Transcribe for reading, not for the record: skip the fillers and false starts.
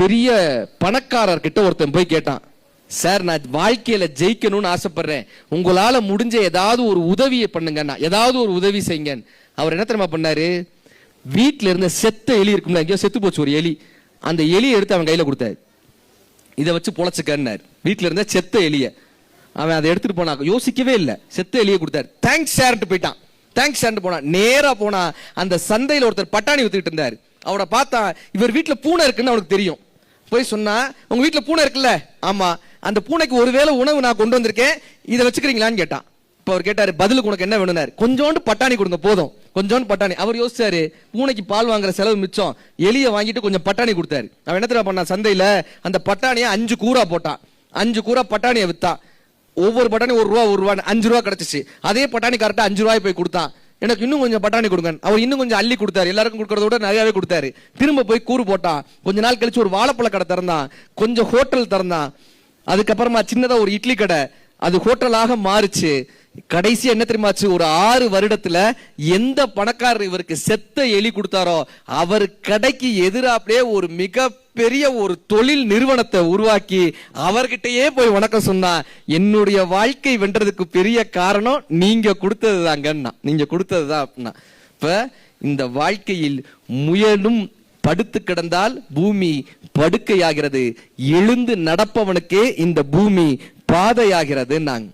பெரிய பணக்காரர்கிட்ட ஒருத்தன் போய் கேட்டான், சார் நான் வாழ்க்கையில ஜெயிக்கணும்னு ஆசைப்படுறேன், உங்களால முடிஞ்ச ஏதாவது ஒரு உதவியை பண்ணுங்கண்ணா, ஏதாவது ஒரு உதவி செய்யுங்க. அவர் என்ன தெரியுமா பண்ணாரு, வீட்டில இருந்த செத்த எலி இருக்கும்ல, எங்கேயோ செத்து போச்சு ஒரு எலி, அந்த எலியை எடுத்து அவன் கையில கொடுத்தாரு. இதை வச்சு பொழைச்சுக்கன்னாரு. வீட்டில இருந்த செத்த எலிய அவன் அதை எடுத்துட்டு போனா, யோசிக்கவே இல்லை, செத்த எலியை கொடுத்தாரு. தேங்க்ஸ் சார்ட்டு போயிட்டான். தேங்க்ஸ் சார்ட்டு போனா, நேரா போனா அந்த சந்தையில் ஒருத்தர் பட்டாணி வித்துக்கிட்டு இருந்தாரு. அவரை பார்த்தா இவர் வீட்டுல பூனை இருக்குன்னு அவனுக்கு தெரியும். போய் சொன்னா, உங்க வீட்டுல பூனை இருக்குல்ல? ஆமா. அந்த பூனைக்கு ஒருவேளை உணவு நான் கொண்டு வந்திருக்கேன், இதை வச்சுக்கிறீங்களான்னு கேட்டான். இப்ப அவர் கேட்டாரு, பதிலுக்கு உனக்கு என்ன வேணும்னாரு. கொஞ்சோண்டு பட்டாணி கொடுங்க போதும், கொஞ்சோண்டு பட்டாணி. அவர் யோசிச்சாரு, பூனைக்கு பால் வாங்குற செலவு மிச்சம், எலியை வாங்கிட்டு கொஞ்சம் பட்டாணி கொடுத்தாரு. அவன் என்ன தெரியுமா பண்ணான், சந்தையில அந்த பட்டாணியை 5 கூரா போட்டான். 5 கூரா பட்டாணியை வித்தான். ஒவ்வொரு பட்டாணி ₹1 ₹1 5 ரூபா கிடைச்சிச்சு. அதே பட்டாணி கரெக்டா 5 ரூபாய் போய் கொடுத்தான். எனக்கு இன்னும் கொஞ்சம் பட்டாணி கொடுங்க. அவர் இன்னும் கொஞ்சம் அள்ளி கொடுத்தாரு. எல்லாருக்கும் கொடுக்கறத விட நிறையவே கொடுத்தாரு. திரும்ப போய் கூறு போட்டான். கொஞ்ச நாள் கழிச்சு ஒரு வாழைப்பழ கடை திறந்தான், கொஞ்சம் ஹோட்டல் திறந்தான். அதுக்கப்புறமா சின்னதா ஒரு இட்லி கடை, அது ஹோட்டலாக மாறுச்சு. கடைசி என்ன தெரியுமாச்சு, ஒரு 6 வருடத்துல எந்த பணக்காரர் இவருக்கு செத்த எலி கொடுத்தாரோ அவர் கடைக்கு எதிராப்படியே ஒரு மிகப்பெரிய ஒரு தொழில் நிறுவனத்தை உருவாக்கி அவர்கிட்டயே போய் வணக்கம் சொன்னா, என்னுடைய வாழ்க்கை வென்றதுக்கு பெரிய காரணம் நீங்க கொடுத்தது தாங்கன்னா, நீங்க கொடுத்ததுதான் அப்படின்னா. இப்ப இந்த வாழ்க்கையில் முயலும் படுத்து கிடந்தால் பூமி படுக்கையாகிறது, எழுந்து நடப்பவனுக்கே இந்த பூமி பாதையாகிறது. நாங்க